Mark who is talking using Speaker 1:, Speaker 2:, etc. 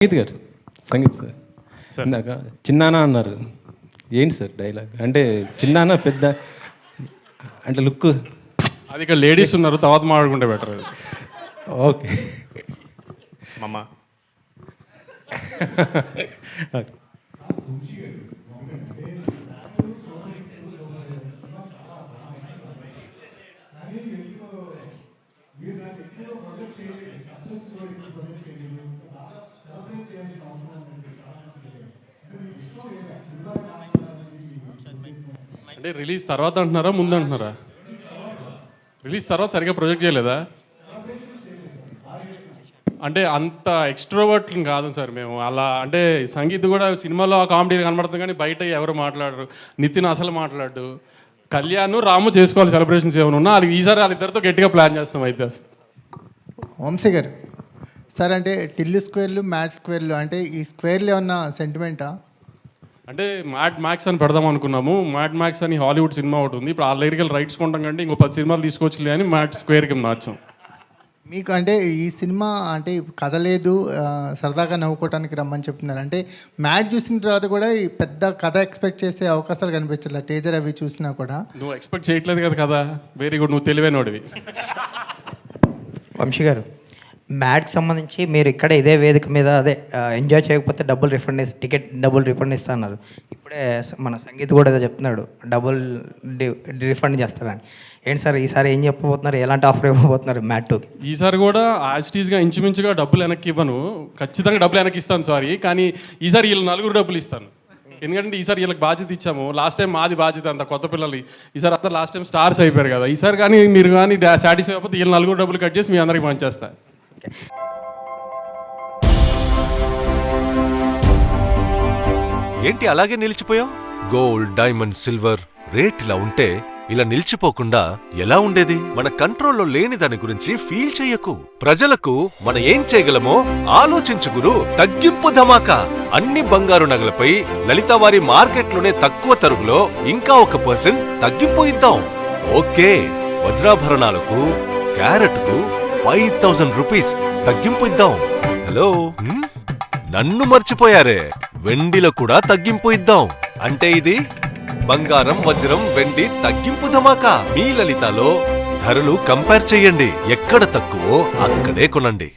Speaker 1: సంగీత్ గారు, సంగీత్ సార్ ఇందాక చిన్నానా అన్నారు. ఏంటి సార్ డైలాగ్? అంటే చిన్నానా పెద్ద అంటే లుక్
Speaker 2: అది ఇక్కడ లేడీస్ ఉన్నారు, తర్వాత మాట్లాడుకుంటే బెటర్.
Speaker 1: ఓకే
Speaker 2: మమ్మ అంటే రిలీజ్ తర్వాత అంటున్నారా, ముందు అంటున్నారా? రిలీజ్ తర్వాత సరిగ్గా ప్రొజెక్ట్ చేయలేదా? అంటే అంత ఎక్స్ట్రోవర్ట్ కాదు సార్ మేము. అలా అంటే సంగీత్ కూడా సినిమాలో కామెడీ కనబడుతుంది కానీ బయట ఎవరు మాట్లాడరు. నితిన్ అసలు మాట్లాడు. కళ్యాణ్ రాము చేసుకోవాలి సెలబ్రేషన్స్ ఏమైనా ఉన్నా అది ఈసారి వాళ్ళిద్దరితో గట్టిగా ప్లాన్ చేస్తాం. అయితే
Speaker 3: వంశీ గారు సార్, అంటే టిల్లు స్క్వేర్లు మ్యాట్ స్క్వేర్లు అంటే ఈ స్క్వేర్లు ఏమన్నా సెంటిమెంటా?
Speaker 2: అంటే మ్యాడ్ మ్యాక్స్ అని పెడదాం అనుకున్నాము. మ్యాడ్ మ్యాక్స్ అని హాలీవుడ్ సినిమా ఒకటి ఉంది. ఇప్పుడు ఆ దగ్గరికి రైట్స్ కొంటాం కంటే ఇంకో 10 సినిమాలు తీసుకొచ్చలే అని మ్యాట్ స్క్వేర్కి మార్చాం.
Speaker 3: మీకు అంటే ఈ సినిమా అంటే కథ లేదు, సరదాగా నవ్వుకోవటానికి రమ్మని చెప్తున్నారు. అంటే మ్యాట్ చూసిన తర్వాత కూడా ఈ పెద్ద కథ ఎక్స్పెక్ట్ చేసే అవకాశాలు కనిపించట్లేదు. టీజర్ అవి చూసినా కూడా.
Speaker 2: నువ్వు ఎక్స్పెక్ట్ చేయట్లేదు కదా కదా. వెరీ గుడ్, నువ్వు తెలివైనోడివి.
Speaker 4: వంశీ గారు, మ్యాట్కి సంబంధించి మీరు ఇక్కడ ఇదే వేదిక మీద అదే ఎంజాయ్ చేయకపోతే టికెట్ డబుల్ రిఫండ్ ఇస్తా అన్నారు. ఇప్పుడే మన సంగీత్ కూడా ఏదో చెప్తున్నాడు, డబుల్ రిఫండ్ చేస్తారని. ఏంటి సార్ ఈసారి ఏం చెప్పబోతున్నారు? ఎలాంటి ఆఫర్ ఇవ్వబోతున్నారు మ్యాట్ 2కి?
Speaker 2: ఈసారి కూడా యాజ్టీస్గా ఇంచుమించుగా డబ్బులు వెనక్కి ఇవ్వను, ఖచ్చితంగా డబ్బులు వెనక్కి ఇస్తాను. సారీ, కానీ ఈసారి వీళ్ళు 4 డబ్బులు ఇస్తాను. ఎందుకంటే ఈసారి వీళ్ళకి బాధ్యత ఇచ్చాము. లాస్ట్ టైం మాది బాధ్యత అంత కొత్త పిల్లలు. ఈసారి అంతా లాస్ట్ టైం స్టార్స్ అయిపోయారు కదా. ఈసారి కానీ మీరు కానీ సాటిస్ఫై అయిపోతే వీళ్ళు 4 డబ్బులు కట్ చేసి మీ అందరికి పనిచేస్తారు.
Speaker 5: ఏంటి అలాగే నిలిచిపోయావు? గోల్డ్, డైమండ్, సిల్వర్ రేట్ ఇలా ఉంటే ఇలా నిలిచిపోకుండా ఎలా ఉండేది? మన కంట్రోల్లో లేని దాని గురించి ఫీల్ చెయ్యకు. ప్రజలకు మనం ఏం చేయగలమో ఆలోచించు గురు. తగ్గింపు ధమాకా. అన్ని బంగారు నగలపై లలిత వారి మార్కెట్లోనే తక్కువ తరుగులో ఇంకా 1% తగ్గింపు ఇద్దాం. ఓకే, వజ్రాభరణాలకు క్యారెట్కు 5000 రూపీస్ తగ్గింపు ఇద్దాం. హలో, నన్ను మర్చిపోయారే. వెండిలో కూడా తగ్గింపు ఇద్దాం. అంటే ఇది బంగారం, వజ్రం, వెండి తగ్గింపు ధమాకా. మీ లలితలో ధరలు కంపేర్ చెయ్యండి. ఎక్కడ తక్కువో అక్కడే కొనండి.